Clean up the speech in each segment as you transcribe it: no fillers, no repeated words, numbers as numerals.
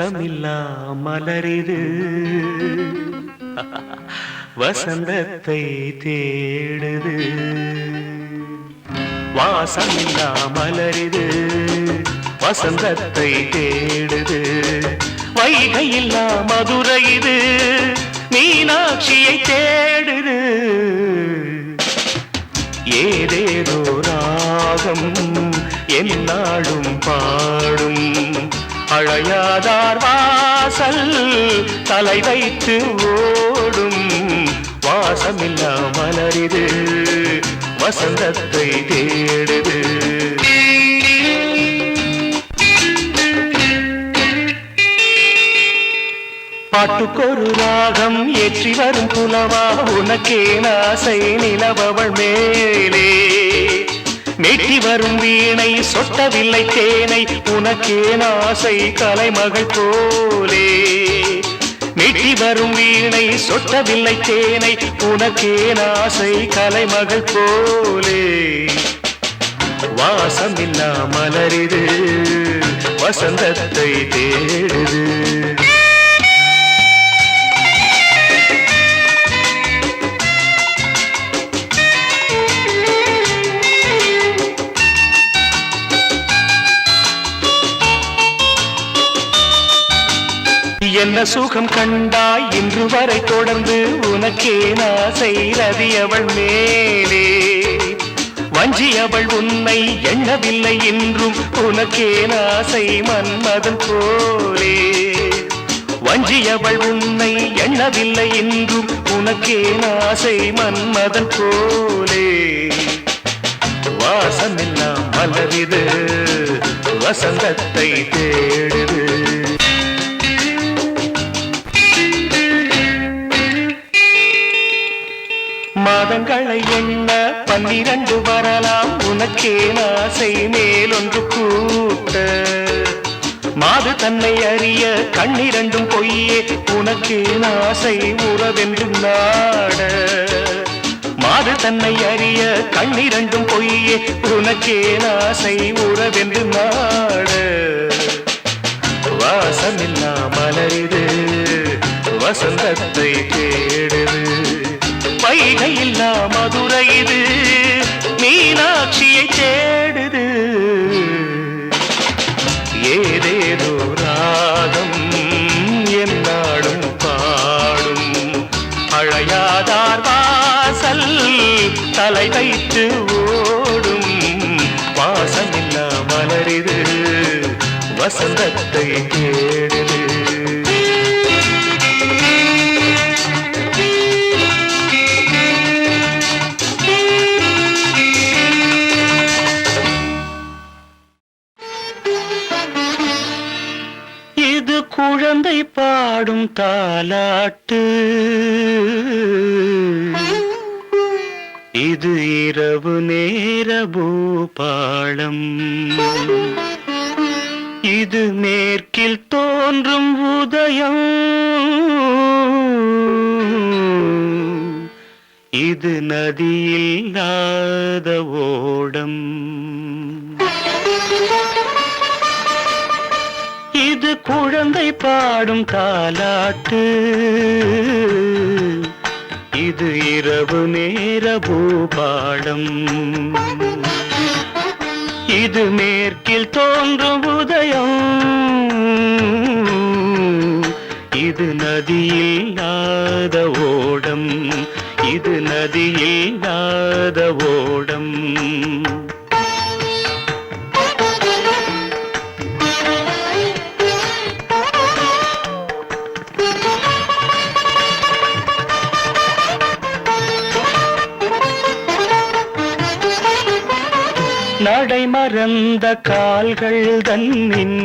வாசமில்லா மலரிது வசந்தத்தை தேடுது. வாசமில்லா மலரிது வசந்தத்தை தேடுது. வைகையில்லா மதுரை இது மீனாட்சியை தேடுது. ஏதேதோ ராகம் என்னாலும் பாடும் அழையாதார் வாசல் தலை வைத்து ஓடும். வாசமில்லா மலரிது வசந்தத்தை தேடுது. பாட்டுக்கொரு ராகம் ஏற்றி வரும் புலவா உனக்கே ஆசை நிலவவள் மேலே. மீட்டி வரும் வீணை சொட்டவில்லை தேனை உனக்கே ஆசை கலைமகள் போலே. மீட்டி வரும் வீணை சொட்டவில்லை தேனை உனக்கே ஆசை கலைமகள் போலே. வாசமில்லா மலரிது வசந்தத்தை தேடுது. என்ன சுகம் கண்டாய் இன்று வரை தொடர்ந்து உனக்கே ஆசை ரதி அவள் மேலே. வஞ்சி அவள் உன்னை எண்ணவில்லை என்றும் உனக்கே ஆசை மன்மதன் போலே. வஞ்சி அவள் உன்னை எண்ணவில்லை என்றும் உனக்கே ஆசை மன்மதன் போலே. வாசமெல்லாம் மலரிது வசந்தத்தை தேடுது. மாதங்களை எண்ண 12 வரலாம் உனக்கே ஆசை மேலொன்று கூட்ட. மாது தன்னை அறிய கண்ணிரண்டும் பொய்யே உனக்கே ஆசை உறவென்று நாட. மாது தன்னை அறிய கண்ணிரண்டும் பொய்யே உனக்கே ஆசை உறவென்று நாட. வாசமில்லா மலரிது வசந்தத்தை தேடுது. வைகையில்லா மதுரை இது மீனாட்சியை தேடுது. ஏதேதோ ராகம் என்னாடும் பாடும் அழையாதார் வாசல் தலை வைத்து ஓடும். வாசமில்லா மலரிது வசந்தத்தை தேடுது. குழந்தை பாடும் தாலாட்டு இது இரவு நேர பூபாளம். இது மேற்கில் தோன்றும் உதயம். இது நதியில்லாத ஓடம். இது குழந்தை பாடும் தாலாட்டு இது இரவு நேர பூபாளம். இது மேற்கில் தோன்றும் உதயம். இது நதியில்லாத ஓடம். இது நதியில்லாத ஓடம். நடை மறந்த கால்கள் தன்னின்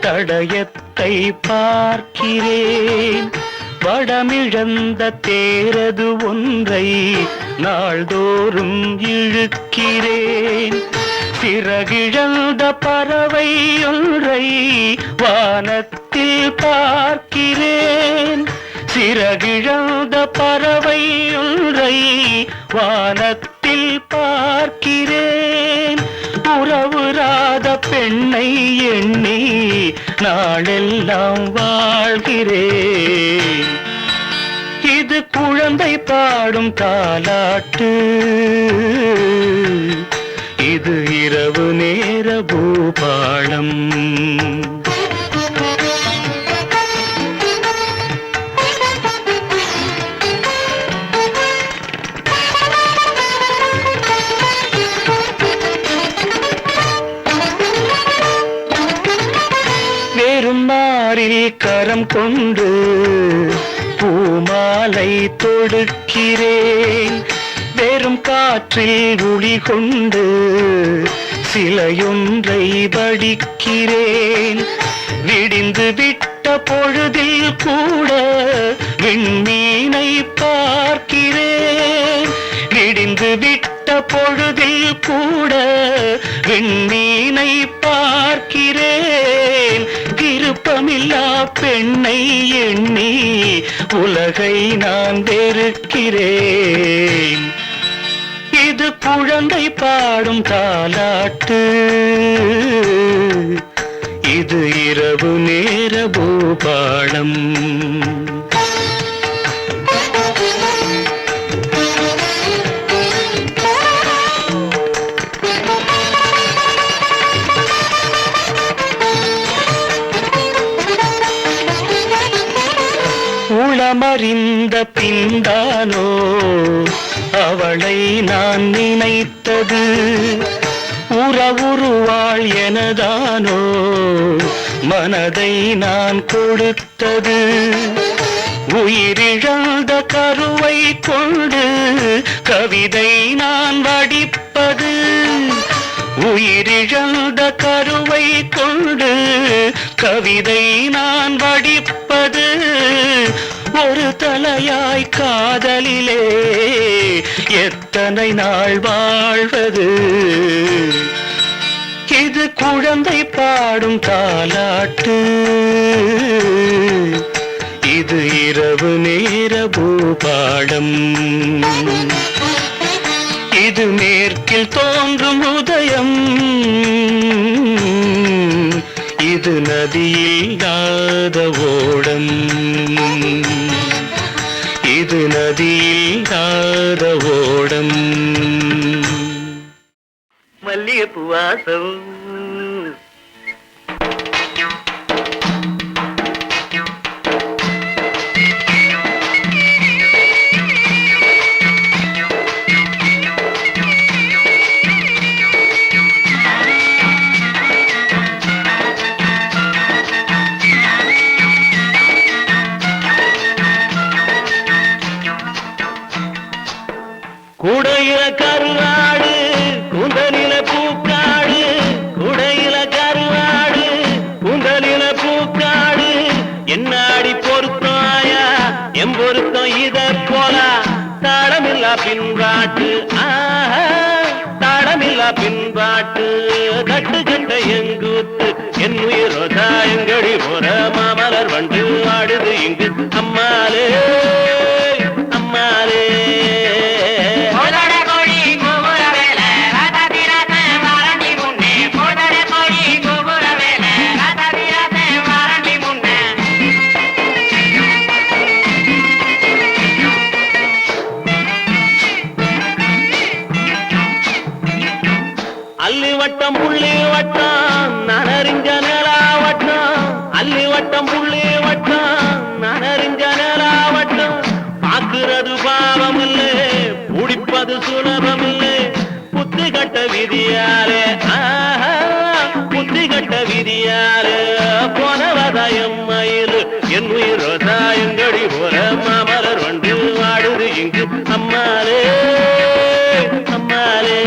தடயத்தை பார்க்கிறேன். வடமிழந்த தேரது ஒன்றை நாள்தோறும் இழுக்கிறேன். சிறகிழந்த பறவை ஒன்றை வானத்தில் பார்க்கிறேன். சிறகிழந்த பறவை ஒன்றை வானத்தில் பார்க்கிறேன். உறவுராத பெண்ணை எண்ணி நாளெல்லாம் வாழ்கிறேன். இது குழந்தை பாடும் தாலாட்டு, இது இரவு நேர பூபாளம். கரம் கொண்டு பூமாலை தொடுக்கிறேன். வெறும் காற்றில் ஒளி கொண்டு சிலையொன்றை வடிக்கிறேன். விடிந்து விட்ட பொழுதில் கூட விண்மீனை பார்க்கிறேன். விடிந்து விட்ட பொழுதில் கூட விண்மீனை பார்க்கிறேன். விருப்பமில்லா பெண்ணை எண்ணி உலகை நான் வெறுக்கிறேன். இது குழந்தை பாடும் தாலாட்டு, இது இரவு நேர பூபாளம். உளமறிந்த பின்தானோ அவளை நான் நினைத்தது, உறவுருவாள் எனதானோ மனதை நான் கொடுத்தது. உயிரிழந்த கருவை கொண்டு கவிதை நான் வடிப்பது, உயிரிழந்த கருவை கொண்டு கவிதை நான் வடிப்பது. ஒரு தலையாய் காதலிலே எத்தனை நாள் வாழ்வது? இது குழந்தை பாடும் தாலாட்டு, இது இரவு நேர பூபாளம். இது மேற்கில் தோன்றும் உதயம், இது நதியில்லாத ஓடம், இது நதியில்லாத ஓடம். மல்லிகைப்பூ வாசம் குடையில கருவாடு குந்தலில பூக்காடு, குடையில கருவாடு குந்தலில பூக்காடு. என்னாடி பொருத்தோயா எம் பொருத்தம் இத போல தாளமில்லா பின்பாட்டு, தாளமில்லா பின்பாட்டு. கட்டு கட்ட எங்கூத்து என் உயிரோதா எங்கடி போற மாமலர் வண்டு ஆடுது இங்கு. அம்மாலே அம்மாலே அல்லி வட்டம் புள்ளி வட்டம் நனறிஞ்ச நிலாவட்டம், அல்லி வட்டம் புள்ளி வட்டம் நனறிஞ்ச நிலாவட்டம். பாக்குறது பாவம் இல்லை, பிடிப்பது சுலபம் இல்லை. புத்தி கட்ட விதியாலே புத்தி கட்ட விதியாலே போனவதாயம் மயில் என் உயிரோதாயங்கடி போல மாமலர் வண்டு வாடுது இங்கு. அம்மாலே அம்மாலே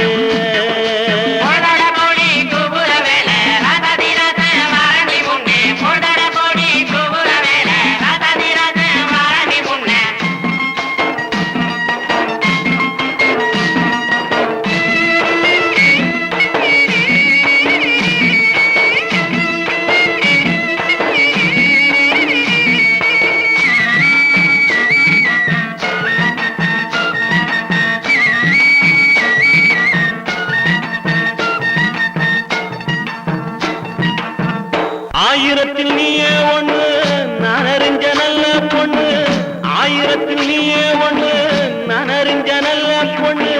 கண்ணு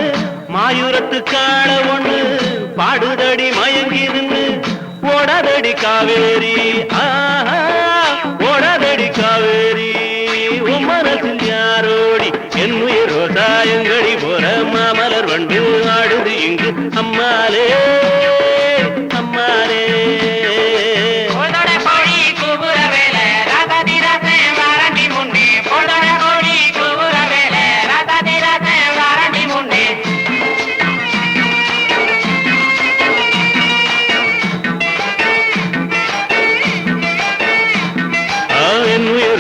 மாயூரத்து காள ஒண்ணு பாடுதடி மயங்கிருந்து ஓடாதடி காவேரி ஆஹா ஓடாதடி காவேரி உன் மனசில் யாரோடி என் உயிர் ரோசாயங்கடி போற மாமலர் வண்டு ஆடுது இங்கு அம்மாலே அம்மாலே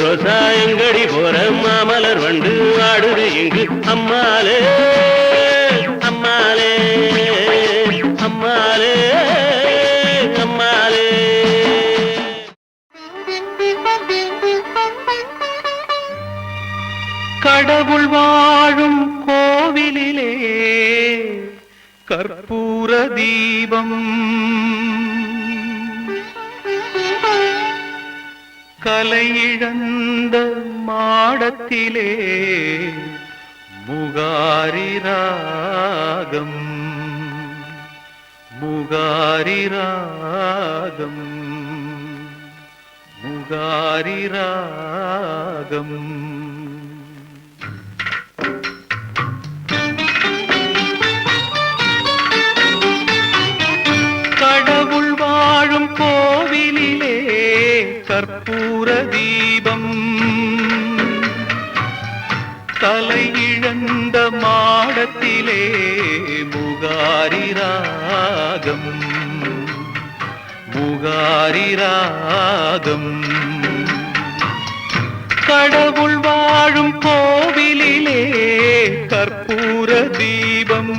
ரோசாயங்கடி போற மாமலர் வண்டு ஆடுது இங்கு அம்மாலே அம்மாலே அம்மாலே அம்மாலே கடவுள் வாழும் கோவிலிலே கற்பூர தீபம் கலையிழந்த மாடத்திலே முகாரி ராகம் முகாரி ராகம் முகாரி ராகம் கடவுள் வாழும் கோவிலிலே கற்பூர தீபம் தலையிழந்த மாடத்திலே முகாரி ராகம் முகாரி ராகம் கடவுள் வாழும் கோவிலிலே கற்பூர தீபம்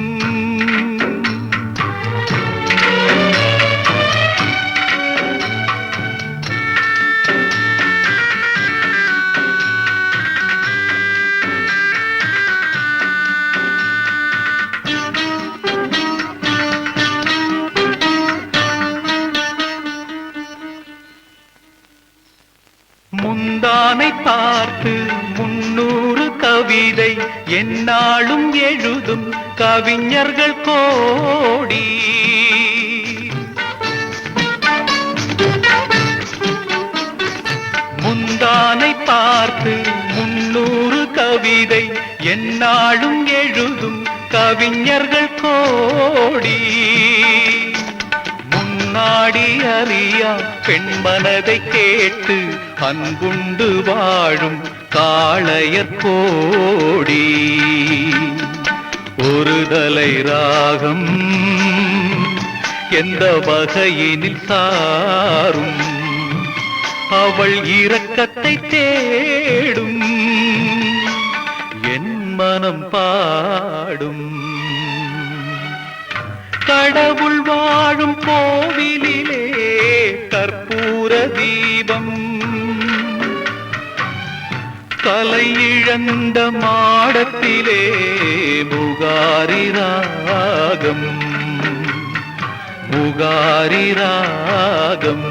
முந்தானை பார்த்து 300 கவிதை எந்நாளும் எழுதும் கவிஞர்கள் கோடி முந்தானை பார்த்து 300 கவிதை எந்நாளும் எழுதும் கவிஞர்கள் கோடி நாடி அறியா பெண் மனதை கேட்டு அன்புண்டு வாழும் காளையர் கோடி ஒரு தலை ராகம் எந்த வகையினில் சாரும் அவள் இரக்கத்தை தேடும் என் மனம் பாடும் கடவுள் வாழும் கோவிலிலே கற்பூர தீபம் கலையிழந்த மாடத்திலே முகாரி ராகம் முகாரி ராகம்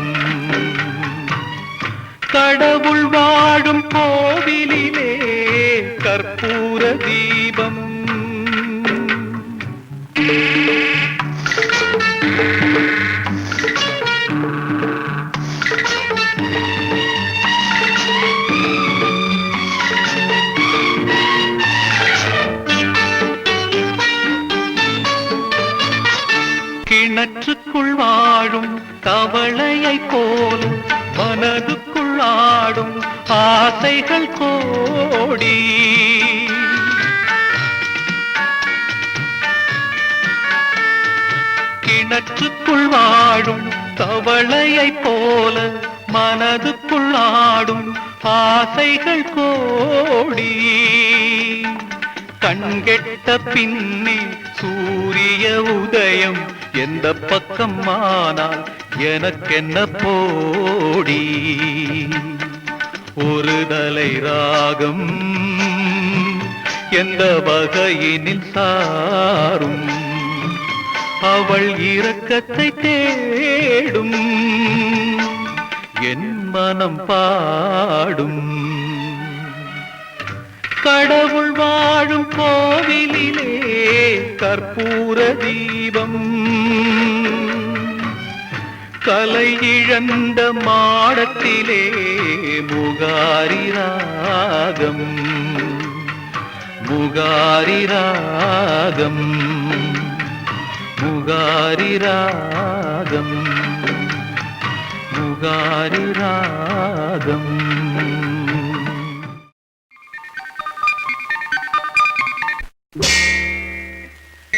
கடவுள் வாழும் கோவிலிலே கற்பூர தீபம் கிணற்றுக்குள் வாழும் தவளையை போல மனதுக்குள் ஆடும் ஆசைகள் கோடி கிணற்றுக்குள் வாழும் தவளையை போல மனதுக்குள் ஆடும் ஆசைகள் கோடி கண்கெட்ட பின்னே சூரிய உதயம் எந்த பக்கம் ஆனால் எனக்கென்ன போடி ஒரு தலை ராகம் எந்த வகையினில் சாரும் அவள் இரக்கத்தை தேடும் என் மனம் பாடும் கடவுள் வாழும் கோவிலிலே கற்பூர தீபம், கலை இழந்த மாடத்திலே முகாரி ராகம், முகாரி ராகம், முகாரி ராகம், முகாரி ராகம்.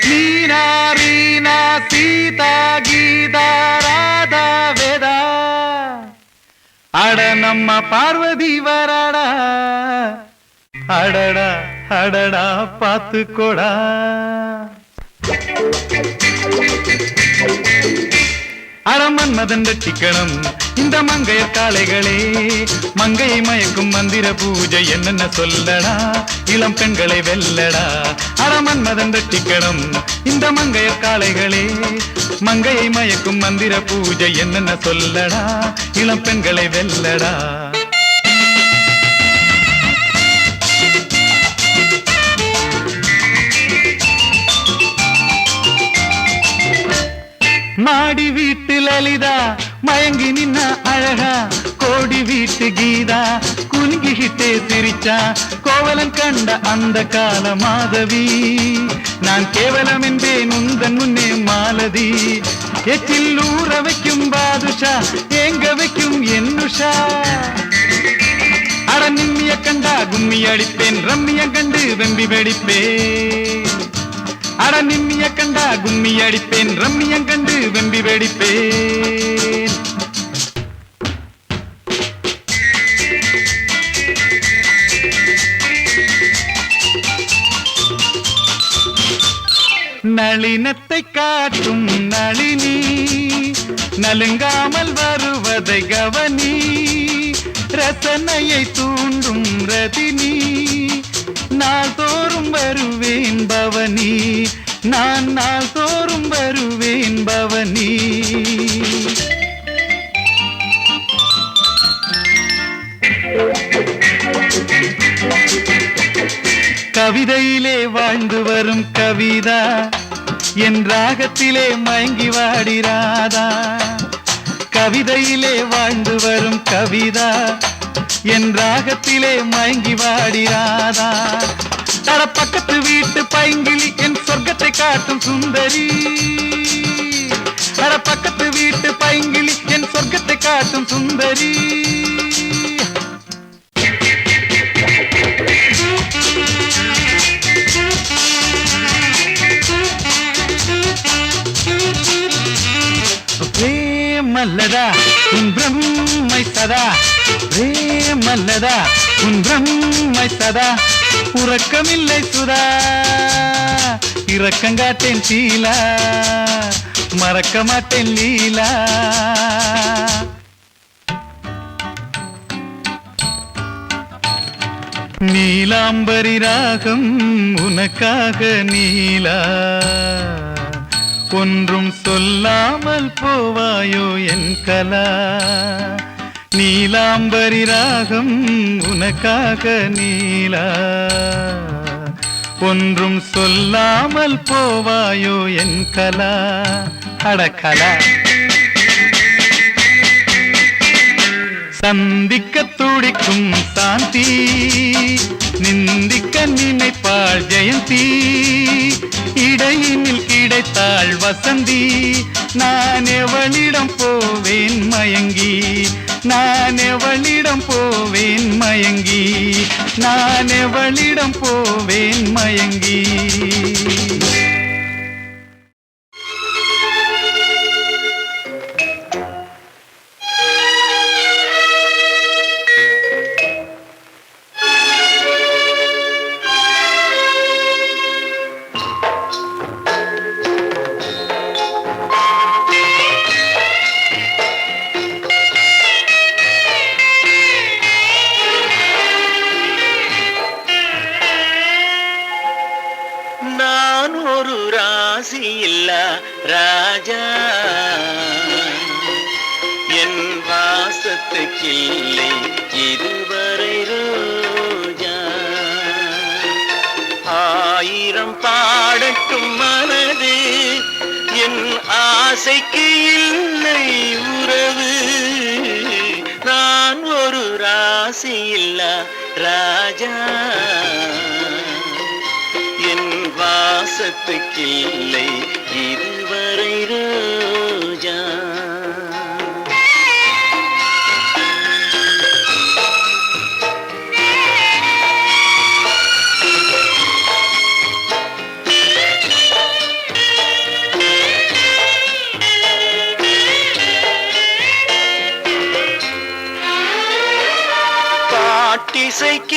மீனா ரீனா சீதா கீதா ராதா வேதா, அட நம்ம பார்வதி வராடா, அடடா அடடா பாத்துக்கோடா. அடமன்மதன் ரட்சிக்கணும் இந்த மங்கையர் காளைகளே, மங்கையை மயக்கும் மந்திர பூஜை என்னென்ன சொல்லடா, இளம் பெண்களை வெல்லடா. அடமன்மதன் ரட்சிக்கணும் இந்த மங்கையர் காளைகளே, மங்கையை மயக்கும் மந்திர பூஜை என்னென்ன சொல்லடா, இளம் பெண்களை வெல்லடா. மாடி வீட்டு லலிதா மயங்கி நின்ன அழகா, கோடி வீட்டு கீதா குலுங்கிகிட்டே சிரிச்சா, கோவலன் கண்ட அந்த கால மாதவி, நான் கேவலம் என்பேன் உந்தன் முன்னே மாலதி. எச்சில் ஊற வைக்கும் பாதுஷா, ஏங்க வைக்கும் என்னுஷா, அட நிம்மிய கண்டா கும்மி அடிப்பேன், ரம்மிய கண்டு வெம்பி வெடிப்பேன். அட நிம்மிய கண்டா கும்மி அடிப்பேன், ரம்மியம் கண்டு வெம்பி வெடிப்பேன். நளினத்தை காட்டும் நளினி, நலுங்காமல் வருவதை கவனி, ரசனையை தூண்டும் ரதினி, நாள் தோறும் வருவேன் பவனி, நான் நாள் தோறும் வருவேன் பவனி. கவிதையிலே வாழ்ந்து வரும் கவிதா, என் ராகத்திலே மயங்கி வாடிராதா. கவிதையிலே வாழ்ந்து வரும் கவிதா, என் ராகத்திலே மயங்கி வாடிராதா. அட பக்கத்து வீட்டு பைங்கிளி என் சொர்க்கத்தை காட்டும் சுந்தரி, அட பக்கத்து வீட்டு பைங்கிளி என் சொர்க்கத்தை காட்டும் சுந்தரி. பிரேமல்லதா உன் பிரம்மை சதா, பிரேமல்லதா உன் பிரம்மை சதா, உறக்கமில்லை சுதா இரக்கங்காட்டேன் சீலா, மறக்க மாட்டேன் லீலா. நீலாம்பரி ராகம் உனக்காக நீலா, ஒன்றும் சொல்லாமல் போவாயோ என் கலா. நீலாம்பரி ராகம் உனக்காக நீலா, ஒன்றும் சொல்லாமல் போவாயோ என் கலா. அடக்கலா சந்திக்க துடிக்கும் சாந்தி, நிந்திக்க நினைப்பாள் ஜெயந்தி, இடையினில் கிடைத்தாள் வசந்தி, நான் எவளிடம் போவேன் மயங்கி, நான் எவளிடம் போவேன் மயங்கி, நான் எவளிடம் போவேன் மயங்கி. ராஜா என் வாசத்துக்கில்லை இதுவரை ரோஜா, ஆயிரம் பாடட்டும் மனது என் ஆசைக்கு இல்லை உறவு நான் ஒரு ராசி இல்லா ராஜா என் வாசத்துக்கில்லை இதுவரை ரோஜா பாட்டிசைக்க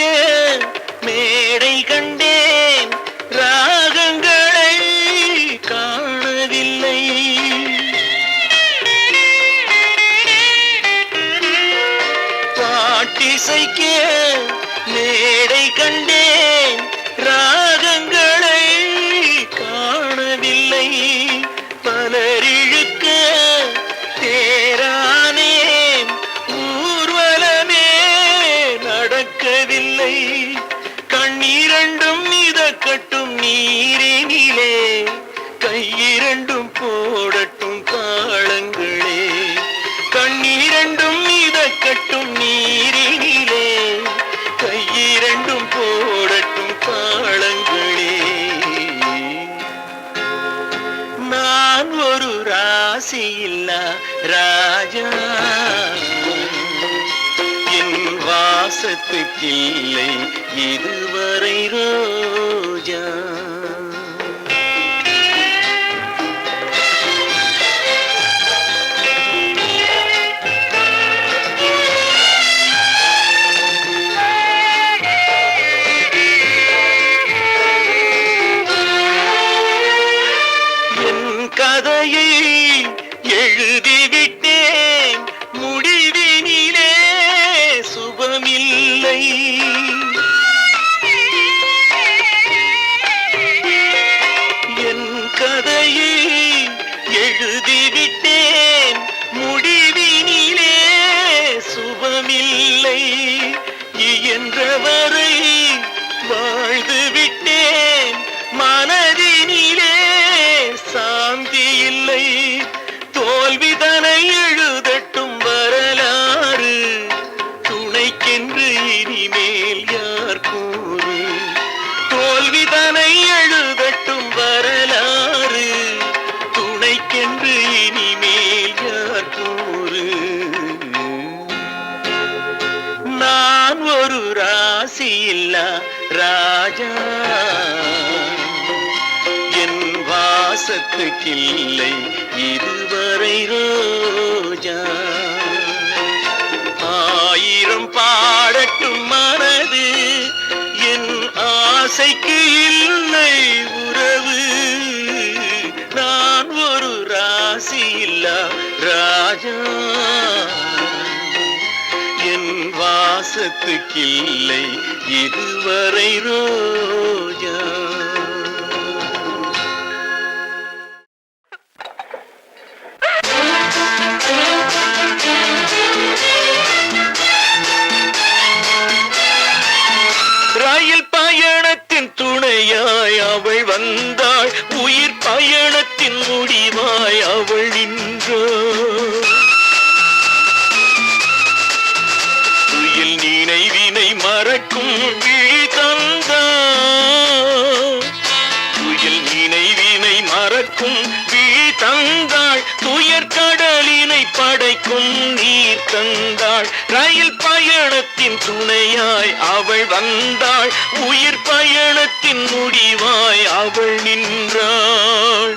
மேடை கண்டேன் ராகங்களை காணவில்லை பாட்டிசைக்க மேடை கண்டேன் ராகங்களை காணவில்லை பலரிழுக்க தேரானேன் ஊர்வலமே நடக்கவில்லை கண்ணீரண்டும் மிதக்கட்டும் நீரினிலே கையிரண்டும் போடட்டும் தாளங்களே கண்ணீரண்டும் மிதக்கட்டும் நீரினிலே கையிரண்டும் போடட்டும் தாளங்களே நான் ஒரு ராசி இல்லா ராஜா என் வாசத்துக்கில்லை இதுவரை ரோஜா கதையை எழுதிவிட்டேன் முடிவினிலே சுபமில்லை என் கதையை எழுதிவிட்டேன் முடிவினிலே சுபமில்லை இயன்றவரை வாழ்ந்து விட்டேன் மனதினிலே சாந்தி இல்லை தோல்விதனை எழுதட்டும் வரலாறு துணைக்கென்று இனிமேல் யார் கூறு தோல்விதனை எழுதட்டும் வரலாறு துணைக்கென்று இனிமேல் யார் கூறு நான் ஒரு ராசி இல்லா ராஜா வாசத்துக்கில்லை இதுவரை ரோஜா ஆயிரம் பாடட்டும் மனது என் ஆசைக்கு இல்லை உறவு நான் ஒரு ராசி இல்லா ராஜா என் வாசத்துக்கில்லை இதுவரை ரோஜா ரயில் பயணத்தின் துணையாய் அவள் வந்தாள் உயிர் பயணத்தின் முடிவாய் அவள் நின்றாள் துயில் நினைவினை மறக்கும் விழி தந்தாள் துயில் நினைவினை மறக்கும் விழி தந்தாள் துயர் கடலினை படைக்கும் நீர் தந்தாள் ரயில் பயணத்தின் துணையாய் அவள் வந்தாள் உயிர் பயணத்தின் முடிவாய் அவள் நின்றாள்